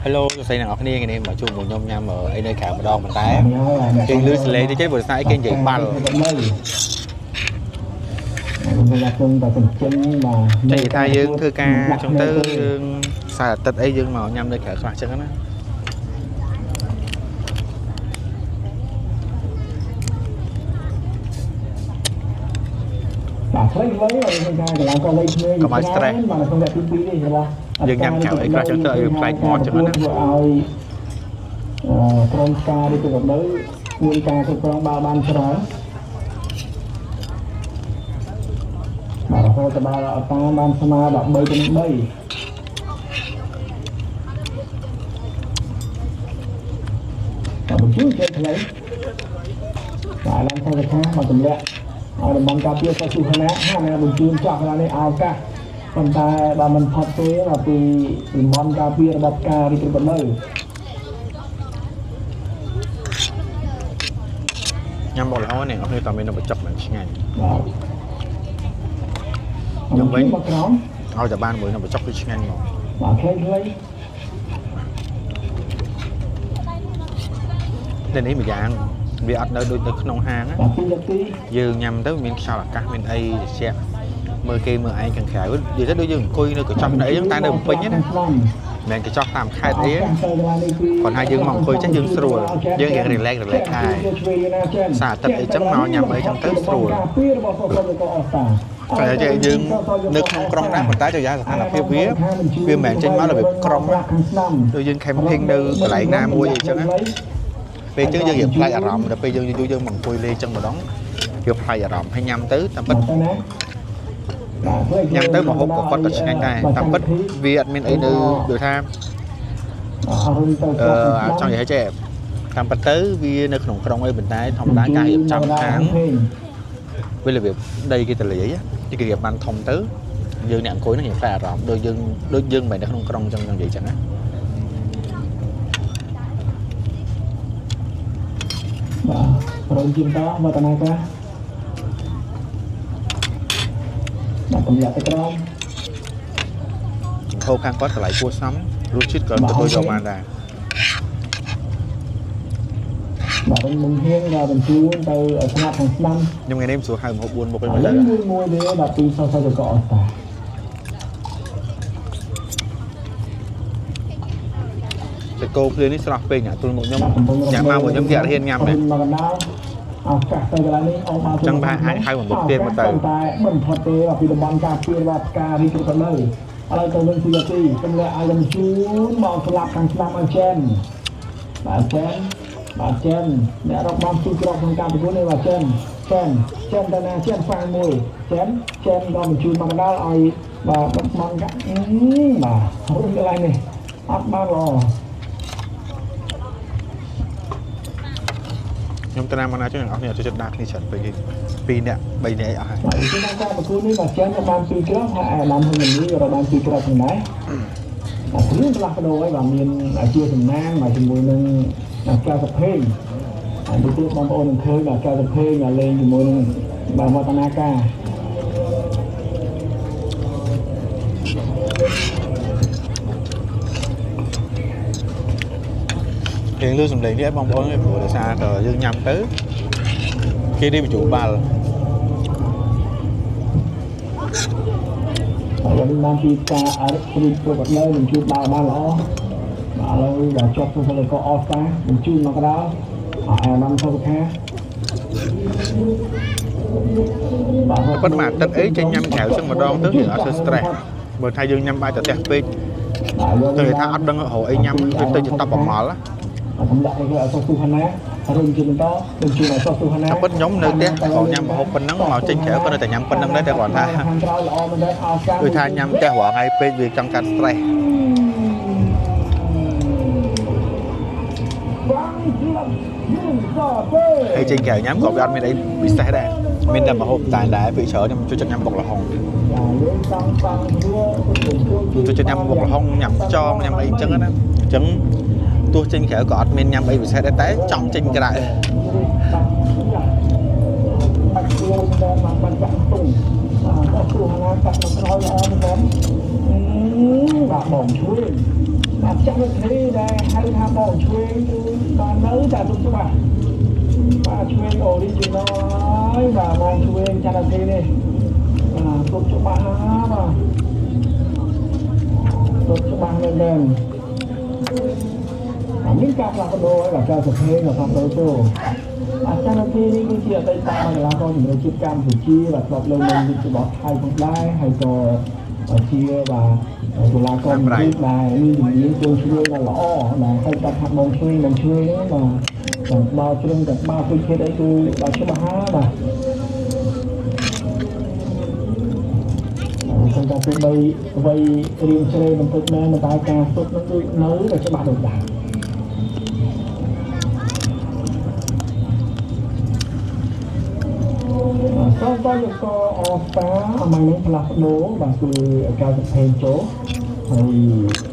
Hello សួស្តីអ្នកនរគ្នានេះមកជួបមួយខ្ញុំញ៉ាំអីនៅក្រៅម្ដងប៉ុន្តែគេលឺសលេងតិចទេព្រោះស្អែកគេនិយាយបាល់តែថាយើងធ្វើការចឹងទៅយើងសារអាទិត្យអីយើងមកញ៉ាំនៅក្រៅខ្លះចឹងណាបាទខ្លីៗហើយការកន្លងក៏លេខគ្នាកុំឲ្យ stress បាទក្នុងតែទី2នេះរបស់យើងញ៉ាំក្រៅអីខ្លះចឹងទៅឲ្យប្លែកមាត់ចឹងណាឲ្យក្រុមការនេះទៅទៅមានការគ្រប់គ្រងបានច្រើនបាទរហូតដល់អតាបានស្មើ13ទៅ3បាទបញ្ជូនចេញខ្លីបាទឡើងទៅខាងមកទម្លាក់ឲ្យតំបន់ការពារសុខសុខណៈណាបញ្ជូនចោះកន្លងនេះឱកាសប៉ុន្តែបើមិនផុតទេពីតំបន់ការពាររបស់ការរីកចម្រើនញ៉ាំមកល្អនេះអស់នេះតើមាននៅបញ្ចុកមិនឆ្ងាញ់បាទខ្ញុំវិញមកក្រោមឲ្យតែបានមួយនៅបញ្ចុកវាឆ្ងាញ់មកបាទខ្លីៗនេះម្យ៉ាងវាអត់នៅដូចនៅក្នុងហាងណាយើងញ៉ាំទៅមានខ្យល់អាកាសមានអីត្រជាក់មើលគេមើលឯងខាងក្រៅនិយាយទៅដូចយើងអង្គុយនៅកញ្ចក់នៅអីហ្នឹងតែនៅភ្នំពេញណាមិនកញ្ចក់តាមខេត្តអីគាត់ថាយើងមកអង្គុយចេះយើងស្រួលយើងរៀង relax ដែរសារអាទិត្យអីចឹងមកញ៉ាំអីចឹងទៅស្រួលតែយើងនៅក្នុងក្រុងដែរប៉ុន្តែចរិយាស្ថានភាពវាមិនមែនចេញមករបៀបក្រុងដូចយើង camping នៅកន្លែងណាមួយអីចឹងណាពេលចឹងយើងរៀងផ្លាច់អារម្មណ៍ដល់ពេលយើងយូរយើងមកអង្គុយលេងចឹងម្ដងវាផ្លាច់អារម្មណ៍ហើយញ៉ាំទៅតាមពិតញ៉ាំទៅមកហូបក៏គាត់ក៏ឆ្ងាញ់ដែរតាមពិតវាអត់មានអីនៅដូចថាចង់និយាយចេះតាមពិតទៅវានៅក្នុងក្រុងអីប៉ុន្តែធម្មតាការរៀបចំខាងវារបៀបដីគេទលាយគេរៀបបានធំទៅយើងអ្នកអង្គុយហ្នឹងរៀងផ្លាច់អារម្មណ៍ដូចយើងមិននៅក្នុងក្រុងចឹងនិយាយចឹងណាបាទប្រងជិះតវត្តនាការបាទកំយ៉ាទៅក្រោមហូបខាងគាត់កន្លែងគួរសមរសជាតិក៏ទទួលយកបានដែរបាទមិនហ៊ានដល់បញ្ជូនទៅស្ងាត់ខាងស្ដាំខ្ញុំថ្ងៃនេះមិនស្រួលហៅមក4មុខវិញមើលទៅមួយទេ12សោះទៅក៏អត់តាតែគោភ្លៀងនេះស្រស់ពេកអាទល់មកខ្ញុំញ៉ាំមកមកខ្ញុំគេអត់ហ៊ានញ៉ាំទេមកកណ្ដាលឱកាសទៅកន្លែងនេះអស់មកចឹងប្រហែលអាចហៅមកមុខទៀតមកទៅតែមិនផុតទេពីតំបន់ការពាររបស់ផ្ការីកចម្រើនឥឡូវទៅវិញទីទីខ្ញុំលើឲ្យបញ្ជូនមកស្លាប់ខាងស្ដាំឲ្យចេនបាទចេនអ្នករកបានទីក្រុងក្នុងការប្រគល់នេះបាទចេនទៅណាចេនហ្វាយមួយចេនក៏បញ្ជូនមកកណ្ដាលឲ្យបាទបាត់បង់កាបាទរុំកន្លែងនេះអត់បានល្អខ្ញុំតាមមកណាចឹងអស់នេះអត់ចិត្តដាក់គ្នាច្រើនពេក2នាក់3នាក់អស់ហើយពីតាមការប្រគល់នេះបាទចេនក៏បានទីក្រុងហើយអាដាមហ៊ុននេះក៏បានទីក្រុងផងដែរអាគ្រឿងផ្លាស់ប្ដូរហើយបាទមានអាជាសំណាងបាទជាមួយនឹងកៅសភេងហើយទូបងប្អូននឹងឃើញបាទកៅសភេងលេងជាមួយនឹងបាទវឌ្ឍនាការរៀងលឺសំឡេងនេះបងប្អូនព្រោះដោយសារតែយើងញ៉ាំទៅគេនេះបញ្ជូបាល់ហើយបានពីការអរិទ្ធព្រីប្រវត្តិនៅបញ្ជូបាល់បានល្អបាទឥឡូវដល់ចប់ទៅទៅក៏អស់តាបញ្ជូមកដល់អាដាមសុខាបាទប៉ុន្តែអាទិត្យអីចេញញ៉ាំក្រៅចឹងម្ដងទៅយើងអត់ធ្វើ stress បើថាយើងញ៉ាំបាយទៅផ្ទះពេកទៅថាអត់ដឹងរកអីញ៉ាំវាទៅជាតបបំល់ខ្ញុំដាក់ឲ្យសុខសុខណារួមជាបន្តបញ្ជូនឲ្យសុខសុខណាតែប៉ុតខ្ញុំនៅផ្ទះក៏ញ៉ាំម្ហូបប៉ុណ្ណឹងមកចេញក្រៅក៏នៅតែញ៉ាំប៉ុណ្ណឹងដែរតែគាត់ថាដូចថាញ៉ាំផ្ទះរាល់ថ្ងៃពេកវាចង់កាត់ stress ហើយចេញក្រៅញ៉ាំក៏វាអត់មានអីពិសេសដែរមានតែម្ហូបតែពេលច្រើនខ្ញុំជួយចិត្តញ៉ាំបុកល្ហុងជួយចិត្តញ៉ាំបុកល្ហុងញ៉ាំខ្យងញ៉ាំអីអញ្ចឹងណាអញ្ចឹងទោះចេញក្រៅក៏អត់មានញ៉ាំអីពិសេសដែរតែចង់ចេញក្រៅបាទបងជួយ បាទចាក់នៅគ្នាដែលហៅថាបងឆ្វេងបាននៅតែទុកច្បាស់បាទឆ្វេង original ហើយបាទបងឆ្វេងចាក់នៅគ្នានេះបាទទុកច្បាស់ណាបាទទុកច្បាស់មែនទេមានការផ្លាស់ប្ដូរហើយការសភេងរបស់ប្ដូរចូលអាចារ្យនាទីនេះគឺជាអតីតកីឡាករជំនឿជាតិកម្ពុជាបាទធ្លាប់លើលេងវិទ្យាបថៃផងដែរហើយក៏ជាបាទកីឡាករមួយទៀតដែលមានជំនាញចូលឆ្វេងដ៏ល្អដែលហៅថាថាបងឆ្វេងហ្នឹងបាទដល់ជ្រុងទាំងបាល់ពេញភេទអីគឺដល់ច្បាស់ហើយបាទខ្ញុំថាទោះបីវ័យរៀងជ្រេបន្តិចមែនតែការសុទ្ធនឹងដូចនៅតែច្បាស់ដូចដែរតើយកក៏អស្តាអមនឹងផ្លាស់ប្ដូរបាទគឺការសភេងចូលហើយ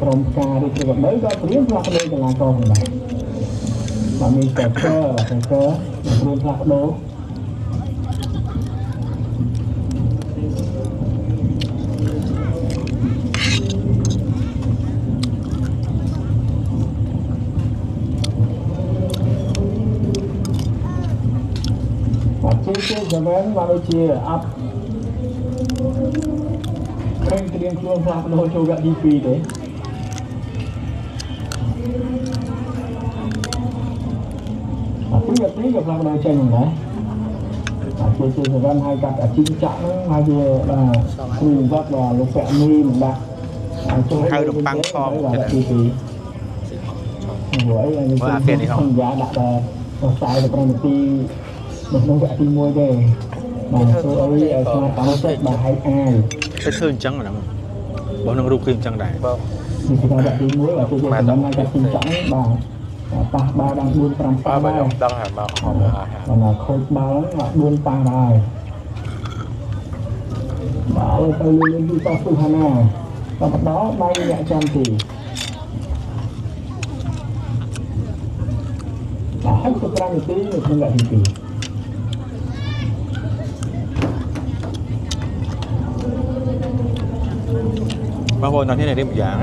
ក្រុមការរៀបចំដើម្បីក៏ព្រៀងផ្លាស់ប្ដូរកីឡាករផងដែរបាទមានតែកបាទព្រៀងផ្លាស់ប្ដូរជាចាំមែនមកដូចជាអត់ព្រមត្រៀមខ្លួនផ្លាស់ប្ដូរចូលវគ្គទី2ទេអត់ពីទីក៏ផ្លាស់ប្ដូរចេញហ្នឹងដែរជាចាំមែនហើយកាត់អាជីវចាក់ហ្នឹងហើយវាបាទគ្រូវត្តបាទលោកពាក់មីមិនដាក់ហៅរំបាំងខំទៅទី2ហើយនេះគឺសញ្ញាដាក់តែខ្សែ15នាទីនៅក្នុងវគ្គទី1ទេបាទធ្វើអីឲ្យស្មាតតាមចិត្តបាទហើយអាយទៅធ្វើអញ្ចឹងហ្នឹងបងនឹងរូបគឺអញ្ចឹងដែរបាទនេះគឺវគ្គទី1បាទគឺយើងដំណើរការទីចង់បាទប៉ះបាល់ដល់4 5ប៉ះបាទខ្ញុំដឹងហើយមកហត់ហើយបាទខូចបាល់ហ្នឹង4ប៉ះដែរបាទឥឡូវទៅលឿនៗទៅសុហាណាដល់បដោដៃអ្នកចាំទីបាទ65នាទីនៅក្នុងវគ្គទី2បងប្អូនអ្នកនេះរៀបយ៉ាង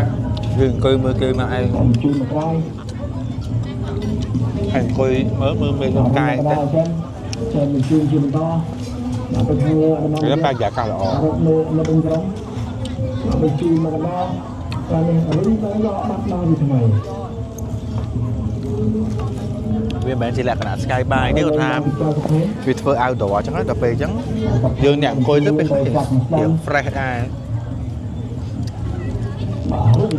យើងអង្គុយមើលគេមកឯងជួយមកក្រោយហើយអង្គុយមើលមេលំកាយទៅចេញជួយជាបន្តមកទៅខាងលើដំណើរគេបែបយ៉ាងល្អរត់នៅក្នុងក្រុមមកជួយមកកណ្ដាលតែនេះវិញទៅយកបាត់ដល់ទីថ្មីវាមិនមែនជាលក្ខណៈ Sky Bike ទេគាត់ថាវាធ្វើ outdoor អញ្ចឹងដល់ពេលអញ្ចឹងយើងអ្នកអង្គុយទៅពេលវា fresh ដែរ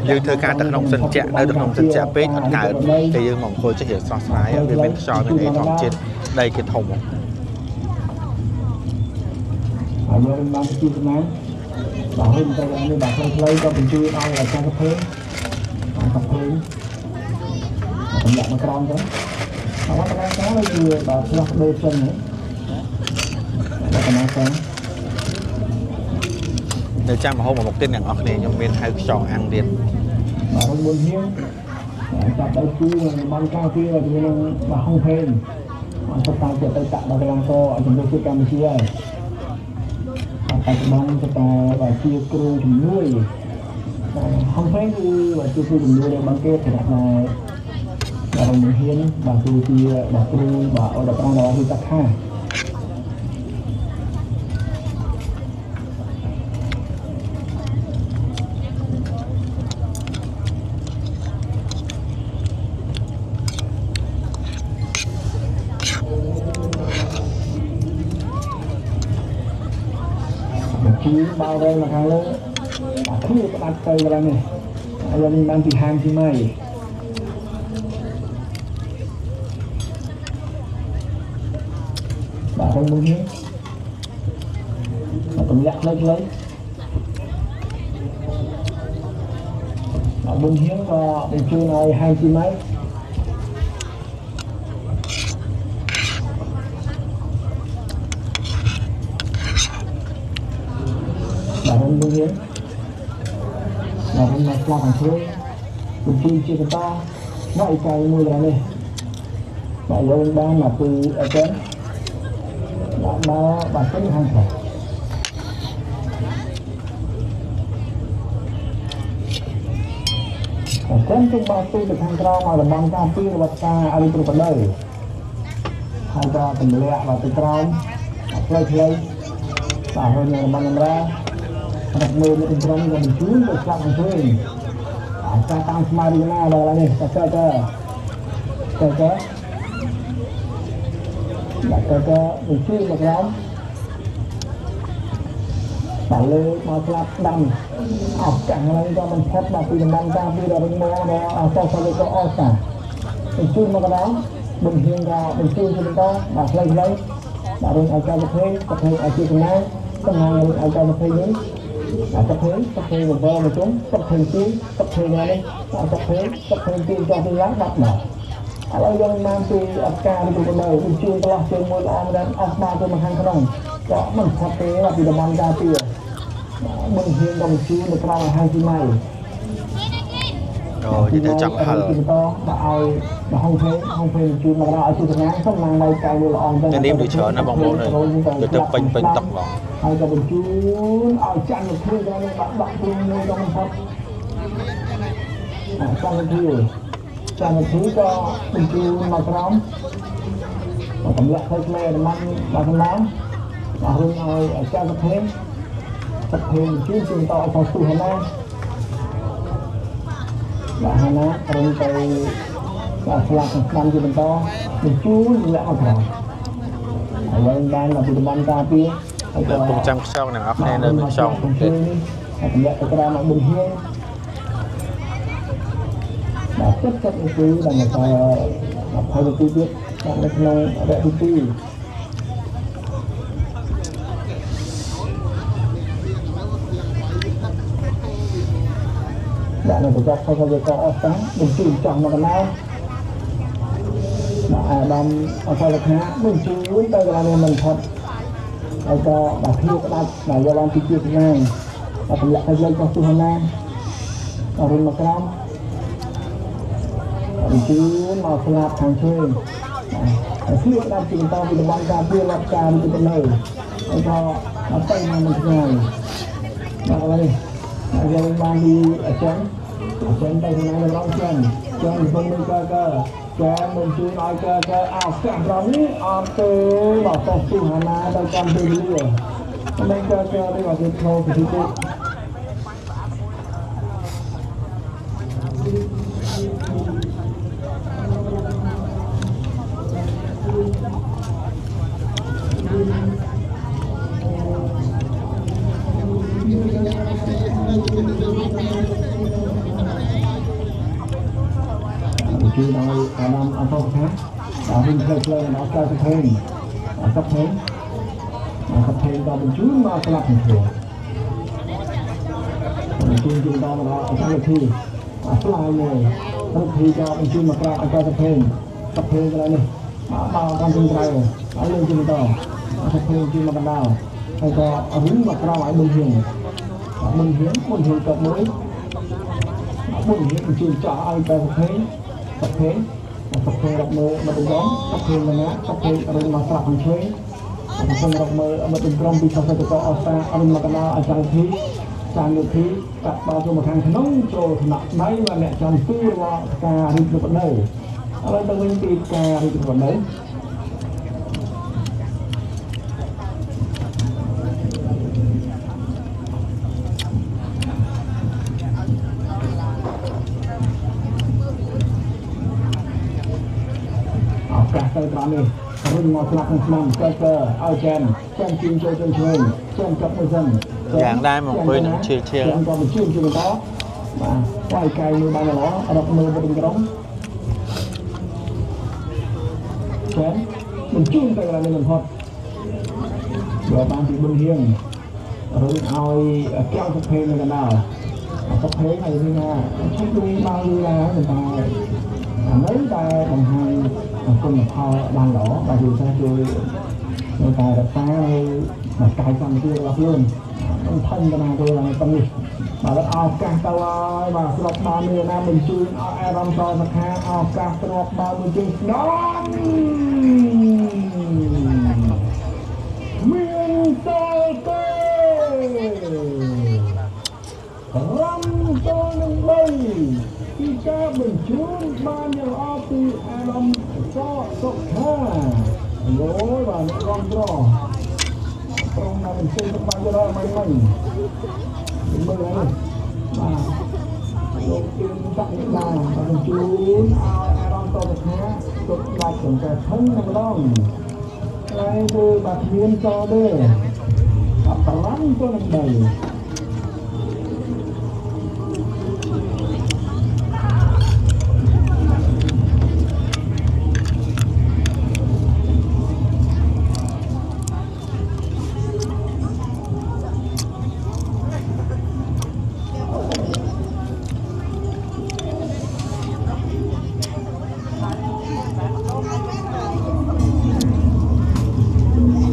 យើងធ្វើការទៅក្នុងសិនជាក់នៅក្នុងសិនជាក់ពេកអត់កើតតែយើងមកអង្គុយចេះរៀបស្រស់ស្រាយវាមានខ្យល់មានអីធម្មជាតិដីគេធំហើយយើងបានជួយស្មានបាទហើយទៅនេះបាទផ្លូវក៏បញ្ជួយឲ្យអាចារ្យភេងសម្រាប់មកក្រោមទៅអត់បានការទៅគឺបាទផ្លាស់ប្ដូរចេញហ្នឹងបាទតាមទៅនៅចាំមហោមកទៀតអ្នកនរគ្នាខ្ញុំមានហៅខ្យងអាំងទៀតបាទរុំមុនហៀងចាប់ទៅគូបានការពីជាមួយនឹងបាទហុងហេងបានទៅតាមចិត្តទៅតាក់ដល់កីឡាករជំនួយជាតិកម្ពុជាហើយតែបានទៅតែបាទជាគ្រូជំនួយហុងហេងគឺបាទជាគ្រូជំនួយរបស់បានគេសម្រាប់បាទរុំមុនហៀងបាទគឺជាបាទគ្រូបាទអត់ដល់ប្រាំដល់គឺតាក់ខាbao đây mà hàng lớn không được đặt cây vào đây này giờ mình đang thì hàng thì mày bà không muốn hết bà cũng dặn lấy bà muốn hiến và mình chưa này 2 chi mấy bạn muốn hiến là hôm nay qua hàng thuê cùng chuyên chia cho ta vậy cây mua ra đây bạn luôn đang là từ ở trên bạn ba bạn có những hàng thẻ Trên chung bao tư được hàng rau mà đồng bằng cao tư vật ca ở trong phần đời hai cho từng lẹ và từng rau play và hơn nhiều đồng bằng ra đặc biệt là từng rau mình chú được chọn hàng thuê ta tăng marina đây là này ta chơi mình chú một rau bảo lê mà lắp đầm học chẳng lấy cho mình phép mà từ đồng ra bây giờ mình mua nó cho cho ô cả mình chui mà cái đó mình hiên ra mình chui cho mình ta bảo lấy bảo mình ai cho thuê ai chưa từng nay từng ngày mình ai cho thuê đấy tập thuê một vơ một chúng tập thuê ra đi tập thuê tiền cho tôi lát đặt mở ở đây mang từ ca đi từ đời mình chui cho trên môi lon đến ốc ba cho mình hàng không có mình thật thế là từ đồng ra tiền mình hiện đồng chí được ra là 2 mày rồi thì để chọn hờ mà không thấy chuyện mà ra ở chỗ ngán không mang đây cài vừa on nên đêm để chờ nó bóng bóng này người ta pin tóc vào hai cho mình chú ở chăn một thứ cho nên bạn thương mua cho mình thật chăn một thứ cho mình chú mà nóng và cảm giác hơi mê để mang bà thân nóng và hương ơi ở chăn một thêm tập thêm chú trường tọa phòng su Hana và Hana rồi tới và làm thành cho mình to mình chú lại một rồi ở đây đang là từ ban ta kia cùng trăm sau này áp này nơi bên trong cảm giác cái ra mà bình hiên và tất cả những thứ là người ta học hay là tư biết bạn được nông đại tư tư bạn này có không bao giờ có sáng mình chỉ chọn mà cái nào mà đam ở sau là khá mình chỉ muốn tay là mình thật hay cho bà thiêu cái đặt là do ban tiêu cái này và thành lập cái dây cho su Hana ở bên mặt nam mình chỉ mà làm hàng thuê thiêu cái đặt chúng ta vì ban ca thiêu lập ca đi cái này hay cho nó tay mà mình thế này đó đây là do ban đi ở trên tay này là long chân không nên cơ mình chú nói cơ ảo cảm lắm ý từ bảo tộc su Hana đâu cầm từ đi rồi nên cơ đây là cái thô của thứ tư chú nói Adam ở đâu khác và mình play nó cho thêm cấp thêm cho mình chú mà sẽ làm thành thường mình chú đó là ở trong thi fly này thi cho mình chú mà cho cấp thêm cái này bao con chân tay ở lên trên đó cấp thêm chú mà đào hay cho hướng mà ra lại bình hiền cập mới bình hiền mình chú cho ai cho tập thế đọc mơ mà đừng đóng tập thế là nè tập thế ở đây mà sạp hàng chơi tập thế đọc mơ mà đừng rong đi sau sẽ có ở xa ở bên mà cái nào ở trang được thi tập bao cho một hàng nóng cho nặng đấy và mẹ chồng tư là cà đi được vấn đề ở đây tôi đi cà đi được vấn đề cả cây bán đi mình ngọt lạc nằm cơ ao chen chim chơi chân chơi chen cặp người dân dạng đai mà quên nó chia chen còn mình chim mình đó mà quay cây như bao nó đọc mưa vào cái đống chen mình chim cây là mình thôi rồi ban thì bình hiền rồi ao kéo cặp phê này là nào cặp phê này như nào chắc đi bao nhiêu là người ta mấy ta bằng hai con kho ban đỏ và dù sao chơi người ta đặt phá mà cài cầm kia là luôn thân cái nào tôi là tâm đi mà nó ao càng tao mà lọc 30 năm mình chui ai làm sao mà khá ao càng lọc 30 chui đó miền tây tây răm tôi nâng bay khi mình xuống ban giờ ở từ Adam có sốc ha rồi và những con đó trong này mình xây các bạn cho đó may mình mời này mà đầu tiên tặng là mình xuống Adam có sốc ha sốc lạiของแต่ทั้งนั้นต้องnày từ bạc miên cho đây tập lắm cho nên đầy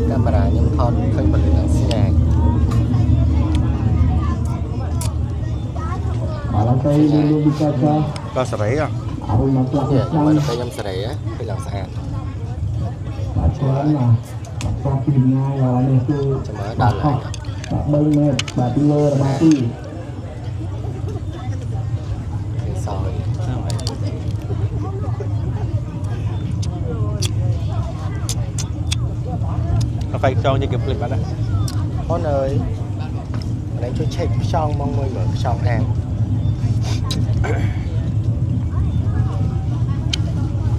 camera nhưng thon khơi bật là xe malah saya dulu bisa ke ក៏សេរីហ៎ arus masuk ke nhưng mà sana phải nhâm sợi á phải làm sạch Bacaan lah Apa filmnya ya ini tu cuma đàn lại Tak banyak Bati luar mati thì soi cà phê cho như kiểu clip đó con ơi lấy cho check xong mong mới mở xong ăn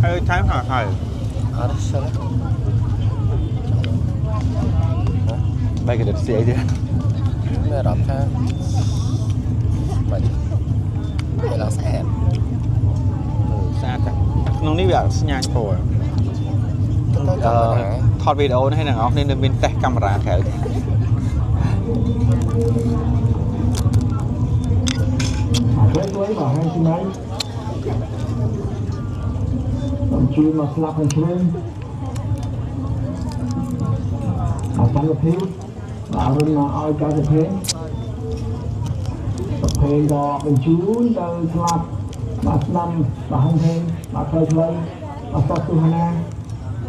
ơi thái hả thầy đó sao đó bay cái đợt xe chứ mới đọc ha mình phải làm sạch ស្អាតក្នុងនេះវាស្ញាញ់ព្រោះ tôi cầm mà ថតវីដេអូនេះឲ្យអ្នកនរគ្នាមានតេស្តកាមេរ៉ាក្រៅ Quét với vào hai xe máy Đồng chí mà slap hành chuyên Tăng cái phím Bảo hơn là oi cho cái phím Tập phim đó bên chú từ slap Bà năm bà không thêm bà khơi khơi bà sốt tu hana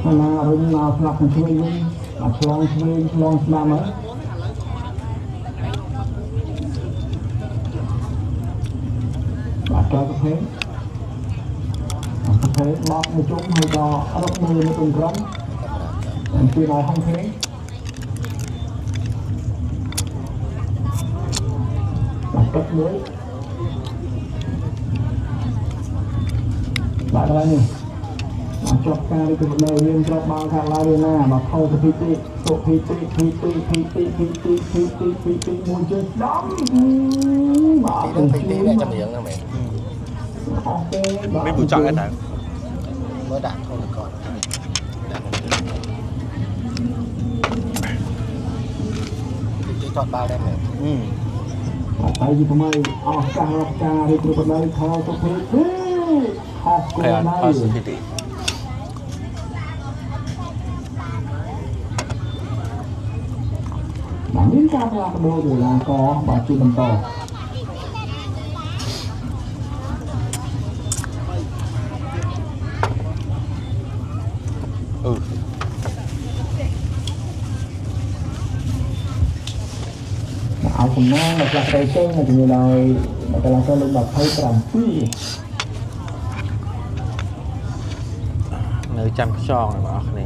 hana hơn là slap hành chuyên bà slong slap ấy bà cho cái phím lọt một chút hơi to ốc mưa nó cùng rắn làm khi nói không thế bà cất muối lại đây nè bà chọc ca đi từ đầu liên chọc bao thằng la đi nè bà khâu cái phi tị mùi chơi đóng bà tí nó tí lại trong miệng nữa mẹ mấy buổi chọn cái nào mới đạt thôi là còn đạt tí toàn bao đem mẹ tại vì tụi mày ca đi từ đây theo tôi thấy học ខែ cô អត់ này ស្ថិតិ mà miếng ca ra cái đôi rồi là có bà chưa bằng to áo quần nó là cái tay chân là nhiều đời mà cái là cái lưng bạc thấy làm phi នៅចាំខ្យងបងប្អូនគ្នា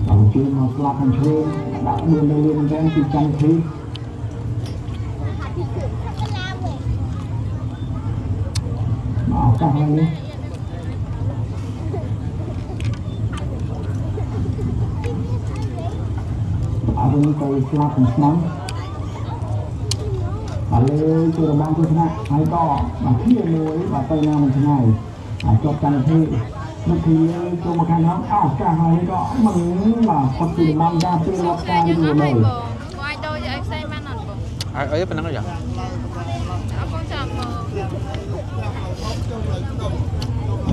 ông chưa mà slap hành chuyên đã đưa lên liên cái thì chăn thi áo căng lên đi áo bên cây slap hành nắm lên từ đồng bằng tới thế này hay to mà khi muối và tây nam như thế này cho chăn thi lúc thì cho một cái nóng áo cả hai đó mình là con từ mong ra từ lót ra đi rồi này ngoài đôi giờ anh xem ăn không? អីប៉ុណ្ណឹងចា Ông con chậm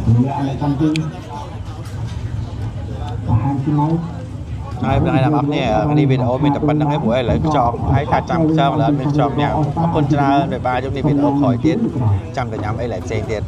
thì lại trong tin và hàng chi máy ហើយថ្ងៃណាប់នេះនេះវីដេអូមានតែប៉ុណ្្នឹងឯងព្រោះឥឡូវខ្ចប់ហើយថាចាំខ្ចប់ឥឡូវមានខ្ចប់ញ៉ាំអរគុណច្រើនដែលបានជុំនេះវីដេអូក្រោយទៀតចាំតែញ៉ាំអីឡើងផ្សេងទៀត